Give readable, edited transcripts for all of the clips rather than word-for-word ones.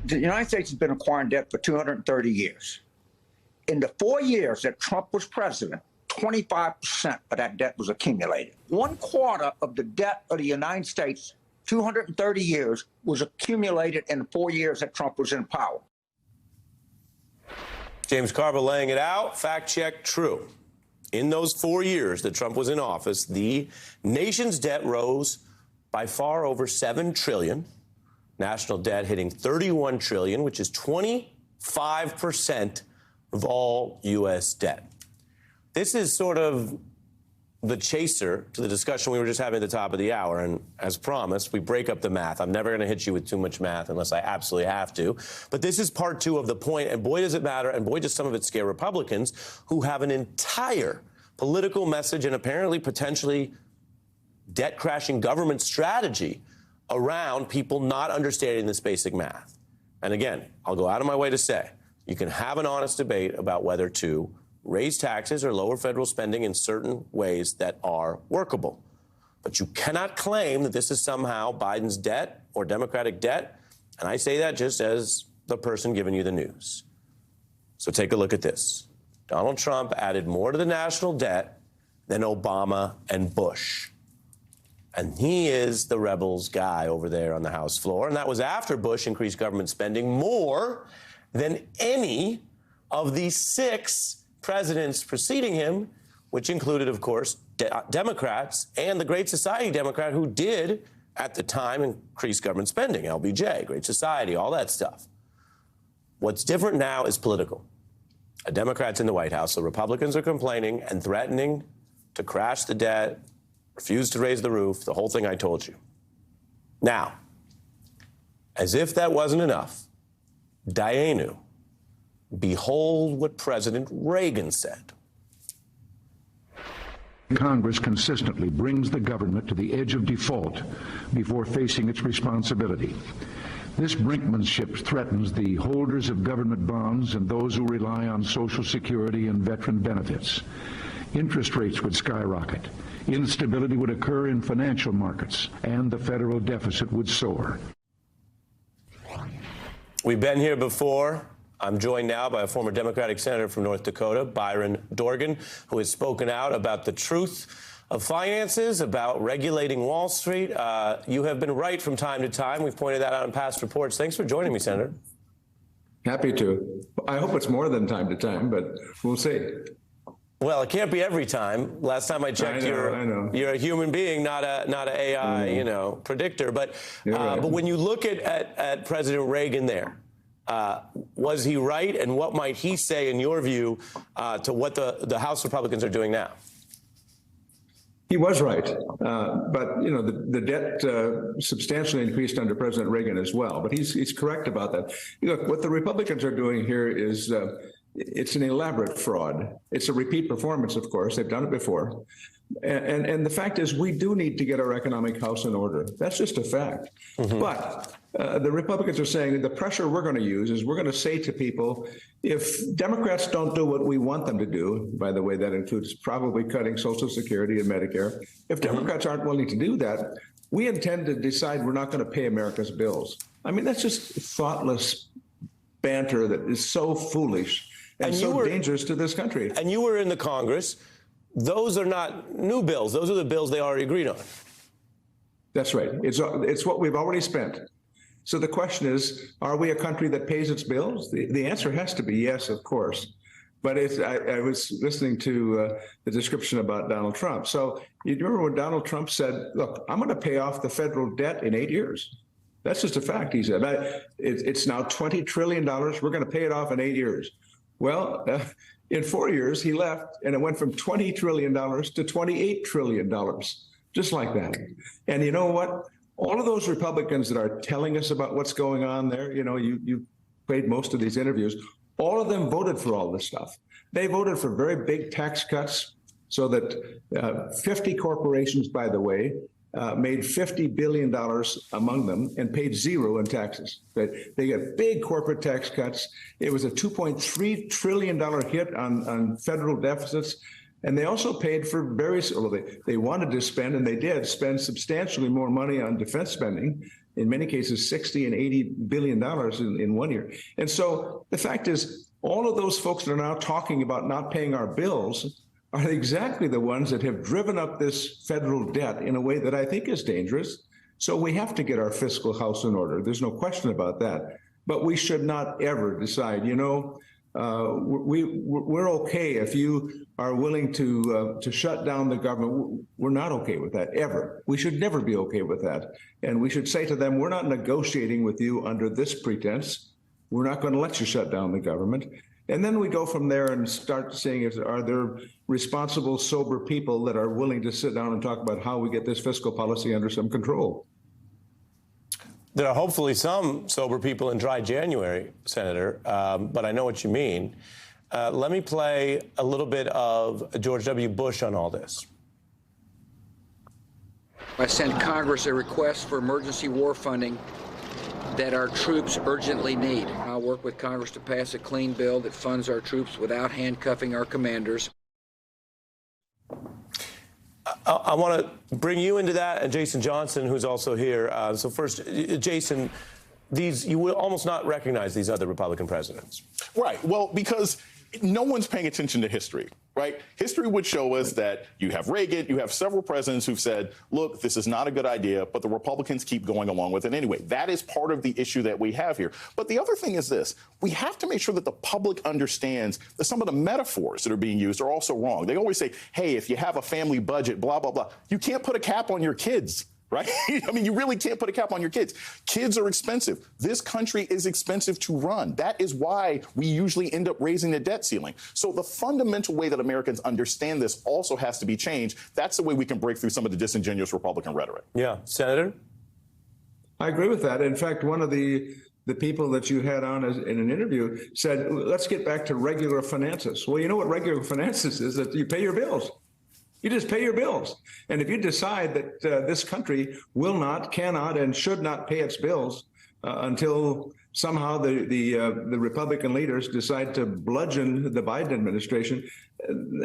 the United States has been acquiring debt for 230 years. In the 4 years that Trump was president, 25% of that debt was accumulated. 1/4 of the debt of the United States, 230 years, was accumulated in the 4 years that Trump was in power. James Carville laying it out. Fact check, true. In those 4 years that Trump was in office, the nation's debt rose by far over $7 trillion. National debt hitting $31 trillion, which is 25% of all U.S. debt. This is sort of the chaser to the discussion we were just having at the top of the hour. And as promised, we break up the math. I'm never going to hit you with too much math unless I absolutely have to. But this is part two of the point. And boy, does it matter. And boy, does some of it scare Republicans who have an entire political message and apparently potentially debt crashing government strategy around people not understanding this basic math. And again, I'll go out of my way to say you can have an honest debate about whether to raise taxes or lower federal spending in certain ways that are workable. But you cannot claim that this is somehow Biden's debt or Democratic debt. And I say that just as the person giving you the news. So take a look at this. Donald Trump added more to the national debt than Obama and Bush. And he is the rebels guy over there on the House floor. And that was after Bush increased government spending more than any of the 6 presidents preceding him, which included, of course, Democrats and the Great Society Democrat who did, at the time, increase government spending, LBJ, Great Society, all that stuff. What's different now is political. A Democrat's in the White House, so Republicans are complaining and threatening to crash the debt, refuse to raise the roof, the whole thing I told you. Now, as if that wasn't enough, Dayenu, behold what President Reagan said. Congress consistently brings the government to the edge of default before facing its responsibility. This brinkmanship threatens the holders of government bonds and those who rely on Social Security and veteran benefits. Interest rates would skyrocket. Instability would occur in financial markets, and the federal deficit would soar. We've been here before. I'm joined now by a former Democratic senator from North Dakota, Byron Dorgan, who has spoken out about the truth of finances, about regulating Wall Street. You have been right from time to time. We've pointed that out in past reports. Thanks for joining me, Senator. Happy to. I hope it's more than time to time, but we'll see. Well, it can't be every time. Last time I checked, you're a human being, not an AI, predictor. But right. But when you look at President Reagan there, was he right? And what might he say, in your view, to what the House Republicans are doing now? He was right. But, the debt substantially increased under President Reagan as well. But he's correct about that. Look, what the Republicans are doing here is it's an elaborate fraud. It's a repeat performance, of course. They've done it before. And the fact is, we do need to get our economic house in order. That's just a fact. Mm-hmm. But the Republicans are saying the pressure we're going to use is we're going to say to people, if Democrats don't do what we want them to do, by the way, that includes probably cutting Social Security and Medicare, if Democrats aren't willing to do that, we intend to decide we're not going to pay America's bills. I mean, that's just thoughtless banter that is so foolish and so dangerous to this country. And you were in the Congress. Those are not new bills. Those are the bills they already agreed on. That's right. It's what we've already spent. So the question is, are we a country that pays its bills? The answer has to be yes, of course. But I was listening to the description about Donald Trump. So you remember when Donald Trump said, look, I'm going to pay off the federal debt in 8 years. That's just a fact, he said. It's now $20 trillion. We're going to pay it off in 8 years. Well, in 4 years, he left, and it went from $20 trillion to $28 trillion, just like that. And you know what? All of those Republicans that are telling us about what's going on there, you played most of these interviews, all of them voted for all this stuff. They voted for very big tax cuts so that 50 corporations, by the way, made $50 billion among them and paid zero in taxes. They got big corporate tax cuts. It was a $2.3 trillion hit on federal deficits. And they also paid for various, they wanted to spend, and they did spend substantially more money on defense spending in many cases, $60 and $80 billion in 1 year. And so the fact is, all of those folks that are now talking about not paying our bills are exactly the ones that have driven up this federal debt in a way that I think is dangerous. So we have to get our fiscal house in order. There's no question about that. But we should not ever decide, we're okay if you are willing to shut down the government. We're not okay with that, ever. We should never be okay with that. And we should say to them, we're not negotiating with you under this pretense. We're not going to let you shut down the government. And then we go from there and start seeing are there responsible, sober people that are willing to sit down and talk about how we get this fiscal policy under some control. There are hopefully some sober people in dry January, Senator, but I know what you mean. Let me play a little bit of George W. Bush on all this. I sent Congress a request for emergency war funding that our troops urgently need. I'll work with Congress to pass a clean bill that funds our troops without handcuffing our commanders. I want to bring you into that, and Jason Johnson, who's also here. So first, Jason, you will almost not recognize these other Republican presidents. Right. Well, because no one's paying attention to history, right? History would show us that you have Reagan, you have several presidents who've said, look, this is not a good idea, but the Republicans keep going along with it anyway. That is part of the issue that we have here. But the other thing is this. We have to make sure that the public understands that some of the metaphors that are being used are also wrong. They always say, hey, if you have a family budget, blah, blah, blah. You can't put a cap on your kids. Right? I mean, you really can't put a cap on your kids. Kids are expensive. This country is expensive to run. That is why we usually end up raising the debt ceiling. So the fundamental way that Americans understand this also has to be changed. That's the way we can break through some of the disingenuous Republican rhetoric. Yeah. Senator? I agree with that. In fact, one of the people that you had on in an interview said, let's get back to regular finances. Well, you know what regular finances is? That you pay your bills. You just pay your bills. And if you decide that this country will not, cannot, and should not pay its bills until somehow the Republican leaders decide to bludgeon the Biden administration,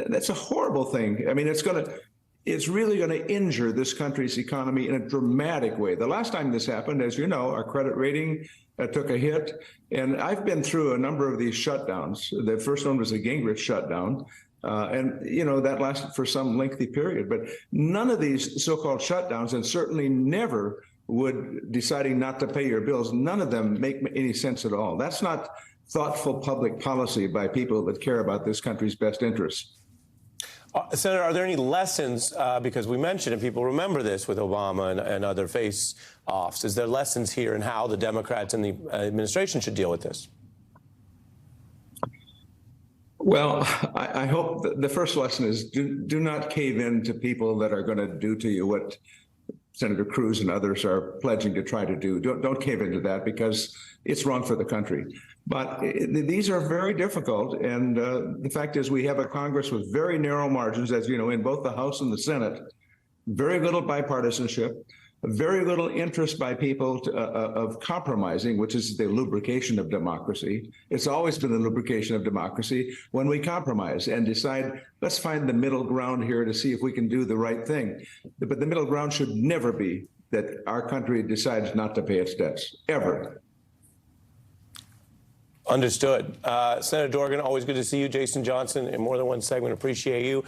that's a horrible thing. I mean, it's really going to injure this country's economy in a dramatic way. The last time this happened, as you know, our credit rating took a hit. And I've been through a number of these shutdowns. The first one was the Gingrich shutdown. And, that lasted for some lengthy period. But none of these so-called shutdowns, and certainly never would deciding not to pay your bills, none of them make any sense at all. That's not thoughtful public policy by people that care about this country's best interests. Senator, are there any lessons, because we mentioned and people remember this with Obama and other face-offs, is there lessons here in how the Democrats and the administration should deal with this? Well, I hope the first lesson is do not cave in to people that are going to do to you what Senator Cruz and others are pledging to try to do. Don't cave into that, because it's wrong for the country. But these are very difficult. And the fact is, we have a Congress with very narrow margins, as you know, in both the House and the Senate, very little bipartisanship, very little interest by people of compromising, which is the lubrication of democracy. It's always been the lubrication of democracy when we compromise and decide, let's find the middle ground here to see if we can do the right thing. But the middle ground should never be that our country decides not to pay its debts, ever. Understood. Senator Dorgan, always good to see you. Jason Johnson, in more than one segment, appreciate you.